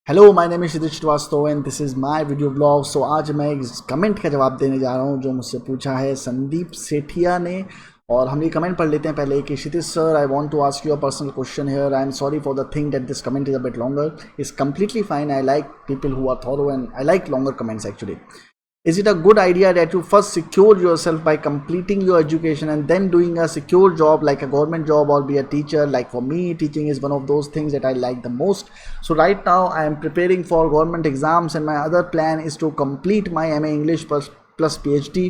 Hello my name is Kshitij Shrivastava and this is my video blog. So आज मैं एक comment का जवाब देने जा रहा हूँ जो मुझसे पूछा है संदीप सेठिया ने। और हम ये कमेंट पढ़ लेते हैं पहले कि Kshitij sir, I want to ask you a personal question here. I am sorry for the thing that this comment is a bit longer. Is completely fine. I like people who are thorough and I like longer comments actually. Is it a good idea that you first secure yourself by completing your education and then doing a secure job like a government job or be a teacher? Like for me, teaching is one of those things that I like the most. So right now I am preparing for government exams and my other plan is to complete my MA English plus PhD,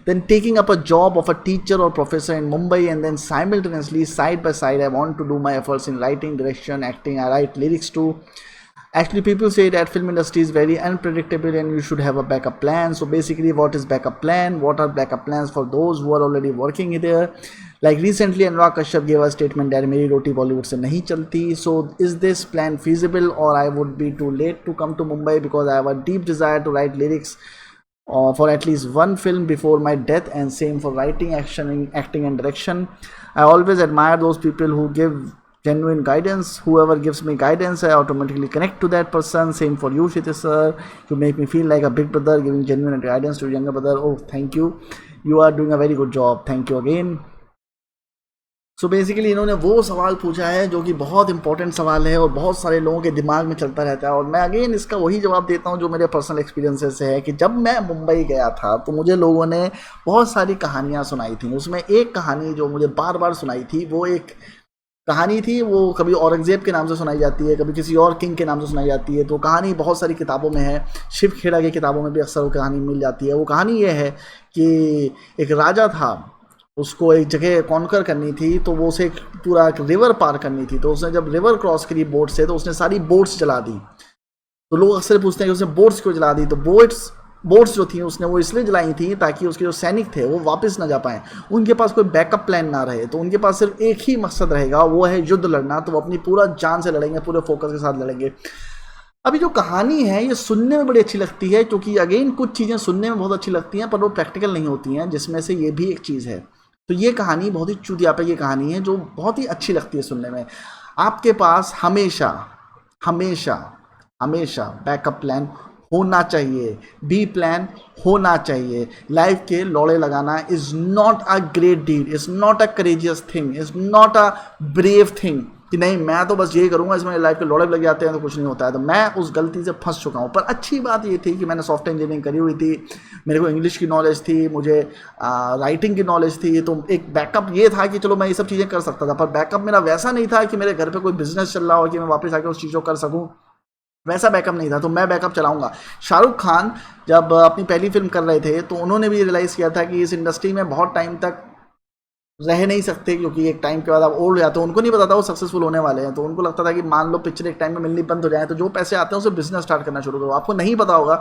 then taking up a job of a teacher or professor in Mumbai, and then simultaneously side by side I want to do my efforts in writing, direction, acting. I write lyrics too. Actually, people say that film industry is very unpredictable and you should have a backup plan. So basically, what is backup plan? What are backup plans for those who are already working there? Like recently, Anurag Kashyap gave a statement that मेरी रोटी बॉलीवुड से नहीं चलती. So is this plan feasible, or I would be too late to come to Mumbai because I have a deep desire to write lyrics for at least one film before my death, and same for writing, acting and direction. I always admire those people who give genuine guidance. Whoever gives me guidance, I automatically connect to that person. Same for you, Kshitij sir. You make me feel like a big brother giving genuine guidance to a younger brother. Oh, thank you. You are doing a very good job. Thank you again. So basically इन्होंने वो सवाल पूछा है जो कि बहुत important सवाल है और बहुत सारे लोगों के दिमाग में चलता रहता है, और मैं अगेन इसका वही जवाब देता हूँ जो मेरे पर्सनल एक्सपीरियंसेस से है कि जब मैं मुंबई गया था तो मुझे लोगों ने बहुत सारी कहानियाँ सुनाई थी. उसमें एक कहानी जो मुझे बार बार सुनाई थी, वो एक कहानी थी, वो कभी औरंगजेब के नाम से सुनाई जाती है, कभी किसी और किंग के नाम से सुनाई जाती है. तो कहानी बहुत सारी किताबों में है, शिव खेड़ा की किताबों में भी अक्सर वो कहानी मिल जाती है. वो कहानी ये है कि एक राजा था, उसको एक जगह कॉन्कर करनी थी, तो वो उसे एक पूरा एक रिवर पार करनी थी. तो उसने जब रिवर क्रॉस करी बोट से, तो उसने सारी बोट्स जला दी. तो लोग अक्सर पूछते हैं कि उसने बोट्स क्यों जला दी. तो बोट्स जो थी उसने वो इसलिए जलाई थी ताकि उसके जो सैनिक थे वो वापस ना जा पाएँ, उनके पास कोई बैकअप प्लान ना रहे. तो उनके पास सिर्फ एक ही मकसद रहेगा, वो है युद्ध लड़ना. तो वो अपनी पूरा जान से लड़ेंगे, पूरे फोकस के साथ लड़ेंगे. अभी जो कहानी है ये सुनने में बड़ी अच्छी लगती है, क्योंकि अगेन कुछ चीज़ें सुनने में बहुत अच्छी लगती हैं पर वो प्रैक्टिकल नहीं होती हैं, जिसमें से ये भी एक चीज़ है. तो ये कहानी बहुत ही चूतियापे की कहानी है जो बहुत ही अच्छी लगती है सुनने में. आपके पास हमेशा हमेशा हमेशा बैकअप प्लान होना चाहिए, बी प्लान होना चाहिए. लाइफ के लौड़े लगाना is not a great deed, is not a courageous thing, is not a brave thing कि नहीं मैं तो बस यही करूँगा, इसमें लाइफ के लौड़े लग जाते हैं तो कुछ नहीं होता है. तो मैं उस गलती से फंस चुका हूँ. पर अच्छी बात ये थी कि मैंने सॉफ्टवेयर इंजीनियरिंग करी हुई थी, मेरे को इंग्लिश की नॉलेज थी, मुझे राइटिंग की नॉलेज थी. तो एक बैकअप ये था कि चलो मैं ये सब चीज़ें कर सकता था. पर बैकअप मेरा वैसा नहीं था कि मेरे घर पर कोई बिजनेस चल रहा हो कि मैं वापस आके उस चीज़ को कर सकूँ. वैसा बैकअप नहीं था. तो मैं बैकअप चलाऊंगा. शाहरुख खान जब अपनी पहली फिल्म कर रहे थे तो उन्होंने भी रियलाइज़ किया था कि इस इंडस्ट्री में बहुत टाइम तक रह नहीं सकते, क्योंकि एक टाइम के बाद आप ओल्ड हो जाते हो. उनको नहीं पता था वो सक्सेसफुल होने वाले हैं. तो उनको लगता था कि मान लो पिक्चर एक टाइम में मिलनी बंद हो जाए तो जो पैसे आते हैं उसे बिजनेस स्टार्ट करना शुरू करो. आपको नहीं पता होगा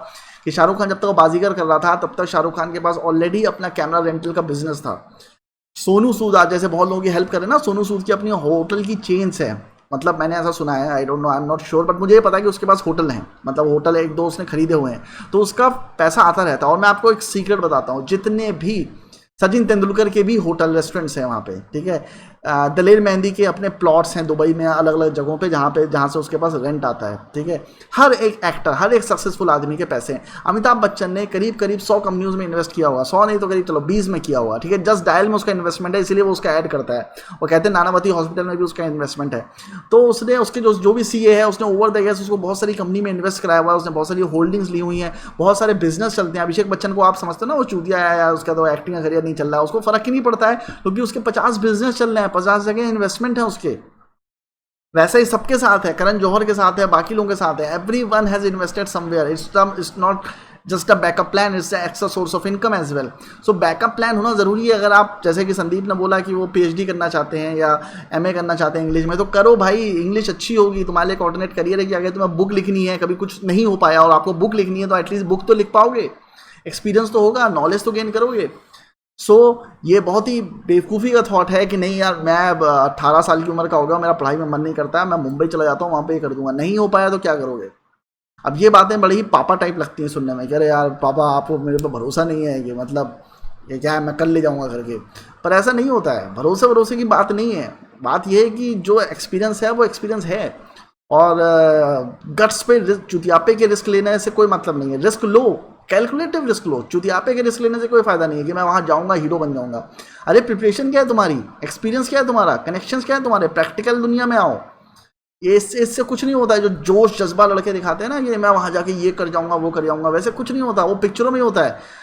कि शाहरुख खान जब तक वो बाजीगर कर रहा था तब तक शाहरुख खान के पास ऑलरेडी अपना कैमरा रेंटल का बिजनेस था. सोनू सूद आज जैसे बहुत लोगों की हेल्प करे ना, सोनू सूद की अपनी होटल की चेन्स है. मतलब मैंने ऐसा सुना है, I don't know, I am not sure, but मुझे ये पता है कि उसके पास होटल हैं. मतलब होटल एक दो उसने खरीदे हुए हैं, तो उसका पैसा आता रहता है. और मैं आपको एक सीक्रेट बताता हूँ, जितने भी सचिन तेंदुलकर के भी होटल रेस्टोरेंट्स हैं वहाँ पे, ठीक है. दलेर मेहंदी के अपने प्लॉट्स हैं दुबई में, अलग अलग जगहों पे जहाँ से उसके पास रेंट आता है, ठीक है. हर एक एक्टर, हर एक सक्सेसफुल आदमी के पैसे हैं. अमिताभ बच्चन ने करीब करीब 100 कंपनियों में इन्वेस्ट किया हुआ, 100 नहीं तो करीब चलो 20 में किया हुआ, ठीक है. जस्ट डायल में उसका इन्वेस्टमेंट है, इसीलिए वो उसका ऐड करता है. वो कहते हैं नानावती हॉस्पिटल में भी उसका इन्वेस्टमेंट है. तो उसने उसके जो भी सीए है उसने ओवर द ईयर्स उसको बहुत सारी कंपनी में इन्वेस्ट कराया हुआ है. उसने बहुत सारी होल्डिंग्स ली हुई हैं, बहुत सारे बिजनेस चलते हैं. अभिषेक बच्चन को आप समझते हो ना, वो चूतिया है, उसका तो एक्टिंग का करियर नहीं चल रहा है, उसको फर्क ही नहीं पड़ता है क्योंकि उसके 50 बिजनेस चल रहे हैं, 50 जगह इन्वेस्टमेंट है उसके. वैसे ही सबके साथ है, करण जौहर के साथ है, बाकी लोगों के साथ है. Everyone has invested somewhere. It's not just a backup plan, it's extra source of income as well. So backup plan होना ज़रूरी है. अगर आप जैसे कि संदीप ने बोला कि वो पीएचडी करना चाहते हैं या एमए करना चाहते हैं इंग्लिश में, तो करो भाई, इंग्लिश अच्छी होगी, तुम्हारे लिए ऑल्टरनेट करियर है कि अगर तुम्हें बुक लिखनी है, कभी कुछ नहीं हो पाया और आपको बुक लिखनी है, तो एटलीस्ट बुक तो लिख पाओगे, एक्सपीरियंस तो होगा, नॉलेज तो गेन करोगे. सो ये बहुत ही बेवकूफ़ी का थॉट है कि नहीं यार मैं 18 साल की उम्र का हो गया, मेरा पढ़ाई में मन नहीं करता है, मैं मुंबई चला जाता हूँ, वहाँ पे ही कर दूंगा. नहीं हो पाया तो क्या करोगे. अब ये बातें बड़ी ही पापा टाइप लगती हैं सुनने में कि अरे यार पापा आपको मेरे पे भरोसा नहीं है, कि मतलब ये क्या है, मैं कर ले जाऊँगा करके. पर ऐसा नहीं होता है. भरोसे भरोसे की बात नहीं है. बात यह है कि जो एक्सपीरियंस है वो एक्सपीरियंस है. और गट्स पे चुतियापे के रिस्क लेने से कोई मतलब नहीं है। रिस्क लो, कैलकुलेटिव रिस्क लो। चुतियापे के रिस्क लेने से कोई फायदा नहीं है कि मैं वहां जाऊंगा हीरो बन जाऊंगा। अरे प्रिपरेशन क्या है तुम्हारी, एक्सपीरियंस क्या है तुम्हारा, कनेक्शंस क्या है तुम्हारे, प्रैक्टिकल दुनिया में आओ। ये इससे कुछ नहीं होता है। जो जोश जज्बा लड़के दिखाते हैं ना कि मैं वहां जाके ये कर जाऊंगा वो कर जाऊंगा, वैसे कुछ नहीं होता, वो पिक्चरों में ही होता है।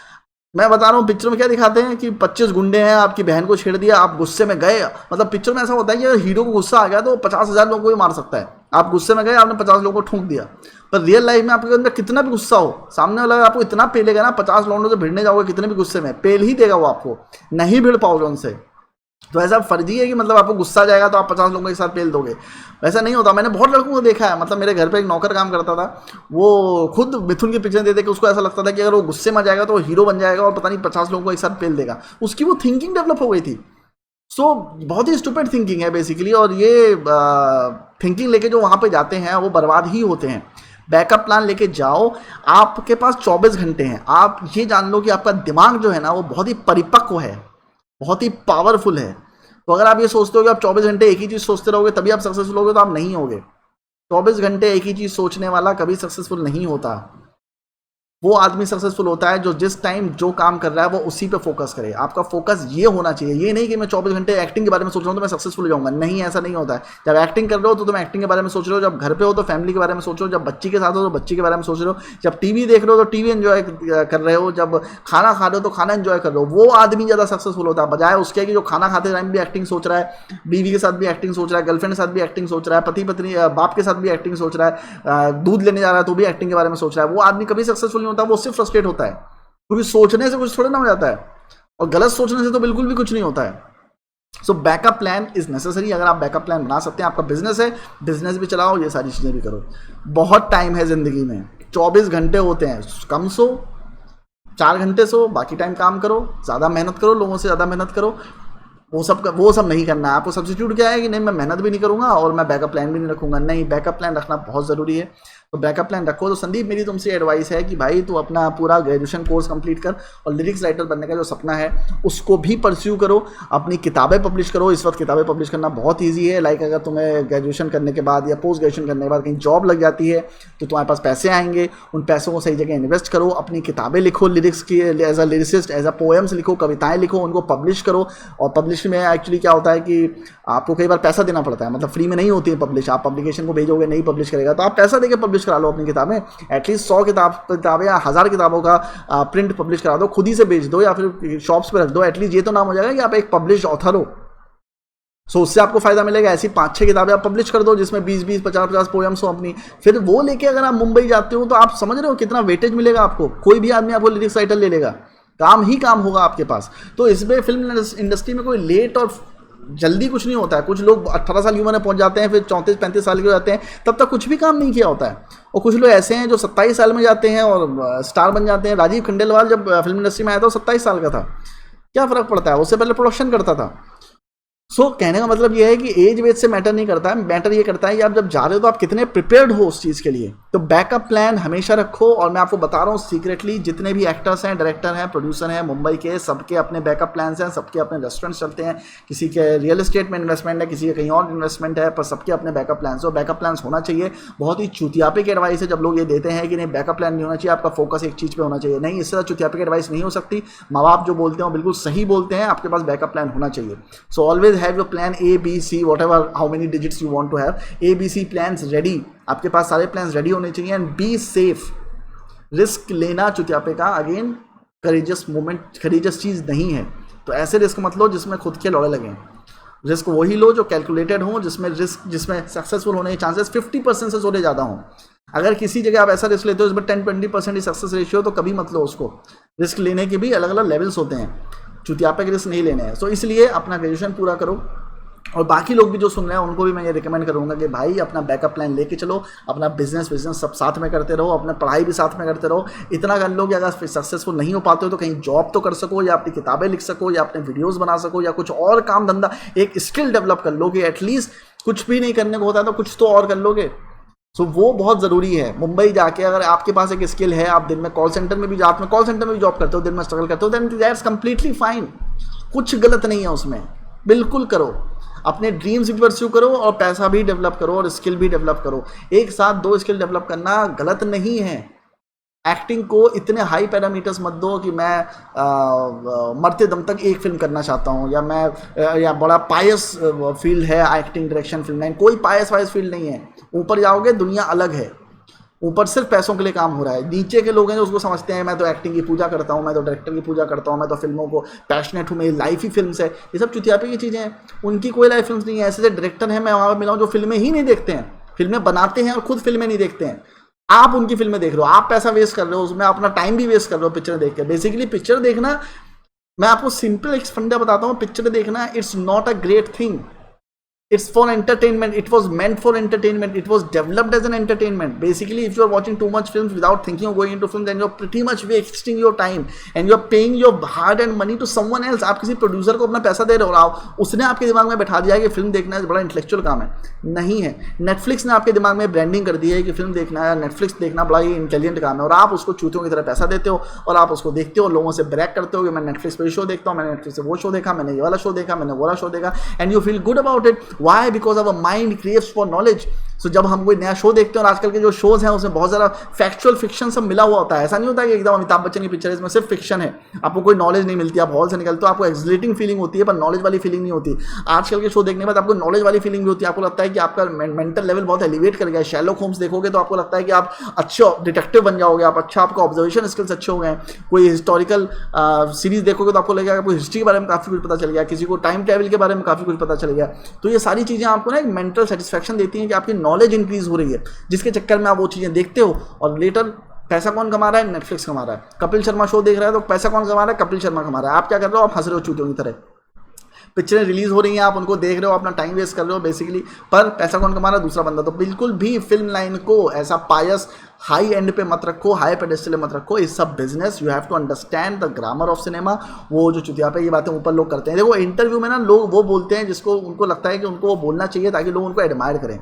मैं बता रहा हूँ पिक्चर में क्या दिखाते हैं कि 25 गुंडे हैं, आपकी बहन को छेड़ दिया, आप गुस्से में गए। मतलब पिक्चर में ऐसा होता है कि अगर हीरो को गुस्सा आ गया तो 50,000 लोगों को भी मार सकता है। आप गुस्से में गए, आपने 50 लोगों को ठूंक दिया। पर रियल लाइफ में आपके अंदर कितना भी गुस्सा हो, सामने वाला आपको इतना पेलेगा ना, 50 लौंडों से भिड़ने जाओगे कितने भी गुस्से में, पेल ही देगा वो आपको, नहीं भिड़ पाओगे उनसे। तो ऐसा फर्जी है कि मतलब आपको गुस्सा जाएगा तो आप 50 लोगों के साथ पेल दोगे, वैसा नहीं होता। मैंने बहुत लड़कों को देखा है। मतलब मेरे घर पे एक नौकर काम करता था, वो खुद मिथुन की पिक्चर दे दे के उसको ऐसा लगता था कि अगर वो गुस्से में जाएगा तो वो हीरो बन जाएगा और पता नहीं 50 लोगों को एक साथ पेल देगा। उसकी वो थिंकिंग डेवलप हो गई थी। सो बहुत ही स्टूपिड थिंकिंग है बेसिकली। और ये थिंकिंग लेके जो वहाँ पे जाते हैं वो बर्बाद ही होते हैं। बैकअप प्लान लेके जाओ। आपके पास 24 घंटे हैं। आप ये जान लो कि आपका दिमाग जो है ना वो बहुत ही परिपक्व है, बहुत ही पावरफुल है। तो अगर आप ये सोचते हो कि आप 24 घंटे एक ही चीज़ सोचते रहोगे तभी आप सक्सेसफुल होगे, तो आप नहीं होगे। 24 घंटे एक ही चीज़ सोचने वाला कभी सक्सेसफुल नहीं होता। वो आदमी सक्सेसफुल होता है जो जिस टाइम जो काम कर रहा है वो उसी पे फोकस करे। आपका फोकस ये होना चाहिए, ये नहीं कि मैं 24 घंटे एक्टिंग के बारे में सोच रहा हूँ तो मैं सक्सेसफुल हो जाऊंगा। नहीं, ऐसा नहीं होता है। जब एक्टिंग कर रहे हो तो तुम एक्टिंग के बारे में सोच रहे हो, जब घर पे हो तो फैमिली के बारे में सोच रहे हो, जब बच्ची के साथ हो तो बच्ची के बारे में सोच रहे हो, जब टीवी देख रहे हो तो टीवी एंजॉय कर रहे हो, जब खाना खा रहे हो तो खाना एंजॉय कर रहे हो। वो आदमी ज़्यादा सक्सेसफुल होता है बजाय उसके कि जो खाना खाते टाइम भी एक्टिंग सोच रहा है, बीवी के साथ भी एक्टिंग सोच रहा है, गर्लफ्रेंड के साथ भी एक्टिंग सोच रहा है, पति पत्नी बाप के साथ भी एक्टिंग सोच रहा है, दूध लेने जा रहा है तो भी एक्टिंग के बारे में सोच रहा है। वो आदमी कभी सक्सेसफुल नहीं होता, वो सिर्फ फ्रस्ट्रेट होता है। क्योंकि सोचने से कुछ थोड़ा ना हो जाता है, और गलत सोचने से तो बिल्कुल भी कुछ नहीं होता है। सो बैकअप प्लान इज नेसेसरी। अगर आप बैकअप प्लान बना सकते हैं, आपका बिजनेस है, बिजनेस भी चलाओ, ये सारी चीज़ें भी करो। बहुत टाइम है ज़िंदगी में, 24 घंटे होते हैं। कम सो, 4 घंटे सो, बाकी टाइम काम करो, ज़्यादा मेहनत करो, लोगों से ज़्यादा मेहनत करो। वो सब नहीं करना है आपको। सब्स्टिट्यूट क्या है कि नहीं मैं मेहनत भी नहीं करूंगा और मैं बैकअप प्लान भी नहीं रखूंगा। नहीं, बैकअप प्लान रखना बहुत ज़रूरी है। तो बैकअप प्लान रखो। तो संदीप, मेरी तुमसे एडवाइस है कि भाई तू अपना पूरा ग्रेजुएशन कोर्स कंप्लीट कर और लिरिक्स राइटर बनने का जो सपना है उसको भी परस्यू करो। अपनी किताबें पब्लिश करो। इस वक्त किताबें पब्लिश करना बहुत ईजी है। लाइक अगर तुम्हें ग्रेजुएशन करने के बाद या पोस्ट ग्रेजुएशन करने के बाद कहीं जॉब लग जाती है तो तुम्हारे पास पैसे आएंगे। उन पैसों को सही जगह इन्वेस्ट करो। अपनी किताबें लिखो, लिरिक्स की, as a lyricist, as a poems लिखो, कविताएं लिखो, उनको पब्लिश करो। और पब्लिश में एक्चुअली क्या होता है कि आपको कई बार पैसा देना पड़ता है, मतलब फ्री में नहीं होती है पब्लिश। आप पब्लिकेशन को भेजोगे, नहीं पब्लिश करेगा तो आप पैसा देके पब्लिश करा लो अपनी किताबें। एटलीस्ट 100 किताबें या 1000 किताबों का प्रिंट पब्लिश करा दो, खुद ही से बेच दो या फिर शॉप्स पे रख दो। एटलीस्ट ये तो नाम हो जाएगा कि आप एक पब्लिश ऑथर हो। सो उससे आपको फायदा मिलेगा। ऐसी 5-6 किताबें आप पब्लिश कर दो जिसमें 20-20, 50-50 पोएम्स हो अपनी। फिर वो लेके अगर आप मुंबई जाते हो तो आप समझ रहे हो कितना वेटेज मिलेगा आपको। कोई भी आदमी आपको लिरिक्स राइटर ले लेगा, काम ही काम होगा आपके पास। तो इसमें फिल्म इंडस्ट्री में कोई लेट और जल्दी कुछ नहीं होता है। कुछ लोग 18 साल की उम्र में पहुंच जाते हैं, फिर 34-35 साल के हो जाते हैं, तब तक कुछ भी काम नहीं किया होता है। और कुछ लोग ऐसे हैं जो 27 साल में जाते हैं और स्टार बन जाते हैं। राजीव खंडेलवाल जब फिल्म इंडस्ट्री में आया था 27 साल का था, क्या फ़र्क पड़ता है, उससे पहले प्रोडक्शन करता था। सो कहने का मतलब ये है कि एज वेज से मैटर नहीं करता है। मैटर ये करता है कि आप जब जा रहे हो तो आप कितने प्रिपेयर्ड हो उस चीज़ के लिए। तो बैकअप प्लान हमेशा रखो। और मैं आपको बता रहा हूँ सीक्रेटली, जितने भी एक्टर्स हैं, डायरेक्टर हैं, प्रोड्यूसर हैं मुंबई के, सबके अपने बैकअप प्लान्स हैं। सबके अपने रेस्टोरेंट्स चलते हैं, किसी के रियल एस्टेट में इन्वेस्टमेंट है, किसी के कहीं और इन्वेस्टमेंट है, पर सबके अपने बैकअप प्लान्स हो। बैकअप प्लान्स होना चाहिए। बहुत ही चुतियापे की एडवाइस है जब लोग ये देते हैं कि नहीं बैकअप प्लान नहीं होना चाहिए, आपका फोकस एक चीज़ पर होना चाहिए। नहीं, इससे चुतियापे की एडवाइस नहीं हो सकती। माँ बाप जो बोलते हैं बिल्कुल सही बोलते हैं, आपके पास बैकअप प्लान होना चाहिए। So always have your plan A, B, C, whatever, how many digits you want to have, A, B, C plans ready। आपके पास सारे प्लान्स रेडी होने चाहिए। And be safe. रिस्क लेना चुतियापे का अगेन करेजियस मोमेंट, करेजियस चीज़ नहीं है। तो ऐसे रिस्क मत लो जिसमें खुद के लौड़े लगें। रिस्क वही लो जो कैलकुलेटेड हो, जिसमें सक्सेसफुल होने के चांसेस 50% से थोड़े ज़्यादा हों। अगर किसी जगह आप ऐसा रिस्क लेते हो जिसमें 10-20% ही सक्सेस रेशियो, तो कभी मत लो उसको। रिस्क लेने के भी अलग अलग लेवल्स होते हैं, चुतियापे के रिस्क नहीं लेने हैं। सो इसलिए अपना ग्रेजुएशन पूरा करो। और बाकी लोग भी जो सुन रहे हैं उनको भी मैं ये रिकमेंड करूंगा कि भाई अपना बैकअप प्लान लेके चलो। अपना बिजनेस सब साथ में करते रहो, अपना पढ़ाई भी साथ में करते रहो। इतना कर लो कि अगर सक्सेसफुल नहीं हो पाते हो तो कहीं जॉब तो कर सको, या अपनी किताबें लिख सको, या अपने वीडियोस बना सको, या कुछ और काम धंधा, एक स्किल डेवलप कर लो कि एटलीस्ट कुछ भी नहीं करने को होता तो कुछ तो और कर लोगे। सो वो बहुत ज़रूरी है। मुंबई जाके अगर आपके पास एक स्किल है, आप दिन में कॉल सेंटर में भी रात में कॉल सेंटर में भी जॉब करते हो, दिन में स्ट्रगल करते हो, देन दैट्स कंप्लीटली फाइन। कुछ गलत नहीं है उसमें, बिल्कुल करो। अपने ड्रीम्स भी परस्यू करो और पैसा भी डेवलप करो और स्किल भी डेवलप करो। एक साथ 2 स्किल डेवलप करना गलत नहीं है। एक्टिंग को इतने हाई पैरामीटर्स मत दो कि मैं मरते दम तक एक फिल्म करना चाहता हूँ, या मैं या बड़ा पायस फील्ड है एक्टिंग, डायरेक्शन, फिल्म लाइन। कोई पायस वायस फील्ड नहीं है। ऊपर जाओगे दुनिया अलग है। ऊपर सिर्फ पैसों के लिए काम हो रहा है। नीचे के लोग हैं जो उसको समझते हैं मैं तो एक्टिंग की पूजा करता हूँ, मैं तो डायरेक्टर की पूजा करता हूँ, मैं तो फिल्मों को पैशनेट हूँ, मेरी लाइफ ही फिल्म्स है। ये सब चुतियापे की चीज़ें हैं। उनकी कोई लाइफ फिल्म्स नहीं है। ऐसे डायरेक्टर हैं मैं वहाँ पर मिला हूँ जो फिल्में ही नहीं देखते हैं, फिल्में बनाते हैं और खुद फिल्में नहीं देखते हैं। आप उनकी फिल्में देख रहे हो, आप पैसा वेस्ट कर रहे हो उसमें, अपना टाइम भी वेस्ट कर रहे हो पिक्चर देख के। बेसिकली पिक्चर देखना, मैं आपको सिंपल एक फंडा बताता हूँ, पिक्चर देखना it's not a great thing, it's for entertainment. It was meant for entertainment. It was developed as an entertainment. Basically, if you are watching too much films without thinking of going into film, then you're pretty much wasting your time and you're paying your hard-earned money to someone else. आप किसी producer को अपना पैसा दे रहे हो, उसने आपके दिमाग में बैठा दिया है कि फिल्म देखना है बड़ा इंटेलेक्चुअल काम है। नहीं है। नेटफ्लिक्स ने आपके दिमाग में ब्रांडिंग कर दी है कि फिल्म देखना है, नेटफ्लिक्स देखना बड़ा ही इंटेलिजेंट काम है, और आप उसको चूतियों की तरह पैसा देते हो और आप उसको देखते हो, लोगों से ब्रैग करते हो कि मैं नेटफ्लिक्स पर शो देखता हूँ, मैंने नेटफ्लिक्स से वो शो देखा, मैंने ये वाला शो देखा, मैंने वो वाला शो देखा, and you feel good about it. Why? Because of mind craves for knowledge. So जब हम कोई नया शो देखते हैं, और आजकल के जो शोज हैं उसमें बहुत ज़्यादा फैक्चुअल फिक्शन सब मिला हुआ होता है। ऐसा नहीं होता कि एकदम अमिताभ बच्चन की पिक्चर है इसमें सिर्फ फिक्शन है, आपको कोई नॉलेज नहीं मिलती, आप हॉल से निकलते हो आपको एक्सलेटिंग फीलिंग होती है पर नॉलेज वाली फीलिंग नहीं होती। आजकल के शो देखने के बाद आपको नॉलेज वाली फीलिंग भी होती है, आपको लगता है कि आपका मेंटल लेवल बहुत एलिवेट कर गया है। शैर्लॉक होम्स देखोगे तो आपको लगता है कि आप अच्छे डिटेक्टिव बन जाओगे, आप अच्छा, आपका ऑब्जर्वेशन स्किल्स अच्छे हो गए। कोई हिस्टोरिकल सीरीज देखोगे तो आपको लगेगा आपको हिस्ट्री के बारे में काफ़ी कुछ पता चल गया, किसी को टाइम ट्रैवल के बारे में काफ़ी कुछ पता चल गया। तो ये सारी चीज़ें आपको ना एक मेंटल सेटिस्फैक्शन देती हैं कि आपकी नॉलेज इंक्रीज हो रही है, जिसके चक्कर में आप वो चीज़ें देखते हो। और लेटर पैसा कौन कमा रहा है? नेटफ्लिक्स कमा रहा है। कपिल शर्मा शो देख रहा है तो पैसा कौन कमा रहा है? कपिल शर्मा कमा रहा है। आप क्या कर रहे हो? आप हंस रहे हो चूतियों की तरह। पिक्चरें रिलीज हो रही हैं, आप उनको देख रहे हो, अपना टाइम वेस्ट कर रहे हो बेसिकली, पर पैसा कौन कमा रहा है? दूसरा बंदा। तो बिल्कुल भी फिल्म लाइन को ऐसा पायस हाई एंड पे मत रखो, हाई पेडेस्टल मत रखो। इस सब business, you have to understand the grammar of cinema. वो जो चुतिया पे ये बातें ऊपर लोग करते हैं, देखो इंटरव्यू में ना लोग वो बोलते हैं जिसको उनको लगता है कि उनको वो बोलना चाहिए ताकि लोग उनको एडमायर करें।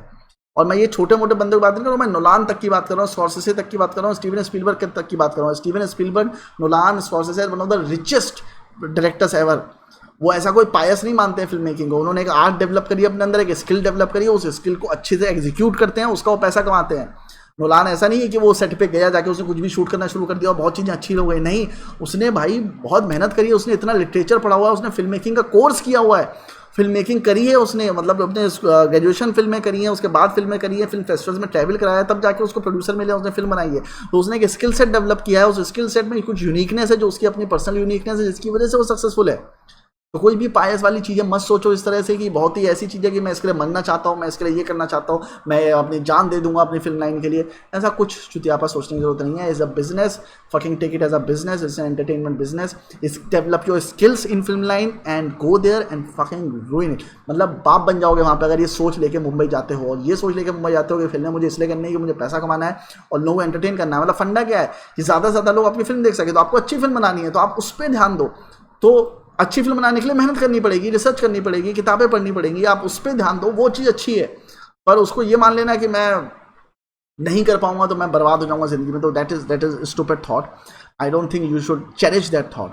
और मैं ये छोटे मोटे बंदे की बात नहीं कर रहा हूँ, मैं नोलान तक की बात कर रहा हूँ, स्कॉर्सेसे तक की बात कर रहा हूँ, स्टीवन स्पीलबर्ग तक की बात कर रहा हूँ। Steven Spielberg, Nolan, Scorsese, one of the richest directors ever. वो ऐसा कोई पायस नहीं मानते हैं फिल्म मेकिंग को। उन्होंने एक आर्ट डेवलप करी अपने अंदर, एक स्किल डेवलप करी, उस स्किल को अच्छे से एग्जीक्यूट करते हैं, उसका वो पैसा कमाते हैं। नोलान ऐसा नहीं है कि वो सेट पे गया, जाके उसने कुछ भी शूट करना शुरू कर दिया और बहुत चीज़ें अच्छी हो गई। नहीं, उसने भाई बहुत मेहनत करी है, उसने इतना लिटरेचर पढ़ा हुआ है, उसने फिल्म मेकिंग का कोर्स किया हुआ है, फिल्म मेकिंग करी है उसने, मतलब अपने ग्रेजुएशन फिल्में करी हैं, उसके बाद फिल्में करी हैं, फिल्म फेस्टिवल्स में ट्रैवल कराया है, तब जाके उसको प्रोड्यूसर मिले, उसने फिल्म बनाई है। तो उसने एक स्किल सेट डेवलप किया है, उस स्किल सेट में कुछ यूनिकनेस है जो उसकी अपनी पर्सनल यूनिकनेस है, जिसकी वजह से वो सक्सेसफुल है। तो कोई भी पायस वाली चीज़ें मत सोचो इस तरह से कि बहुत ही ऐसी चीज़ है कि मैं इसके लिए मरना चाहता हूँ, मैं इसके लिए ये करना चाहता हूँ, मैं अपनी जान दे दूंगा अपनी फिल्म लाइन के लिए। ऐसा कुछ चुतियापा सोचने की जरूरत नहीं है। Is a business, fucking take it as a business, it's an entertainment business. Is develop your skills in film line and go there and fucking ruin it. मतलब बाप बन जाओगे वहाँ पर अगर ये सोच लेके मुंबई जाते हो, और ये सोच लेके मुंबई जाते हो कि फिल्में मुझे इसलिए करनी है कि मुझे पैसा कमाना है और लोगों को एंटरटेन करना है। मतलब फंडा क्या है कि ज़्यादा से ज़्यादा लोग आपकी फिल्म देख सके। तो आपको अच्छी फिल्म बनानी है तो आप उस पर ध्यान दो। तो अच्छी फिल्म बनाने के लिए मेहनत करनी पड़ेगी, रिसर्च करनी पड़ेगी, किताबें पढ़नी पड़ेंगी, आप उस पर ध्यान दो, वो चीज़ अच्छी है। पर उसको ये मान लेना कि मैं नहीं कर पाऊंगा तो मैं बर्बाद हो जाऊंगा जिंदगी में, तो that is stupid thought. I don't think you should cherish that thought.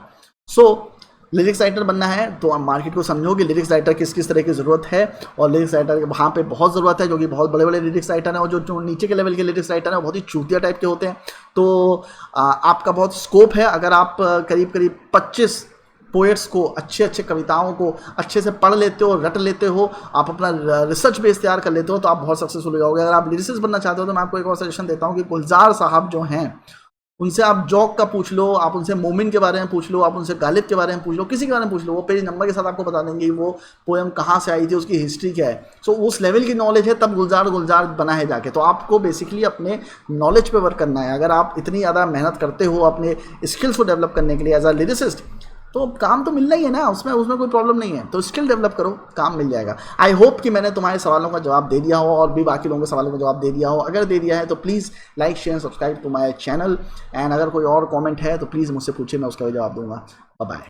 So lyrics writer बनना है तो आप मार्केट को समझो कि लिरिक्स राइटर किस किस तरह की ज़रूरत है, और लिरिक्स राइटर वहाँ पे बहुत ज़रूरत है जो कि बहुत बड़े बड़े लिरिक्स राइटर हैं, और जो नीचे के लेवल के लिरिक्स राइटर हैं वो बहुत ही चूतिया टाइप के होते हैं। तो आपका बहुत स्कोप है अगर आप करीब करीब 25 पोएट्स को, अच्छे अच्छे कविताओं को अच्छे से पढ़ लेते हो, रट लेते हो, आप अपना रिसर्च बेस तैयार कर लेते हो तो आप बहुत सक्सेसफुल हो जाओगे। अगर आप लिरिसिस्ट बनना चाहते हो तो मैं आपको एक और सजेशन देता हूँ कि गुलजार साहब जो हैं उनसे आप जॉक का पूछ लो, आप उनसे मोमिन के बारे में पूछ लो, आप उनसे गालिब के बारे में पूछ लो, किसी के बारे में पूछ लो, वो पेज नंबर के साथ आपको बता देंगे वो पोएम कहाँ से आई थी, उसकी हिस्ट्री क्या है। सो उस लेवल की नॉलेज है तब गुलजार बना है जाके। तो आपको बेसिकली अपने नॉलेज पे वर्क करना है। अगर आप इतनी ज़्यादा मेहनत करते हो अपने स्किल्स को डेवलप करने के लिए एज अ लिरिसिस्ट, तो काम तो मिलना ही है ना, उसमें कोई प्रॉब्लम नहीं है। तो स्किल डेवलप करो, काम मिल जाएगा। आई होप कि मैंने तुम्हारे सवालों का जवाब दे दिया हो और भी बाकी लोगों के सवालों का जवाब दे दिया हो। अगर दे दिया है तो please like share subscribe to my channel, and अगर कोई और कमेंट है तो प्लीज़ मुझसे पूछिए, मैं उसका भी जवाब दूंगा। Bye bye.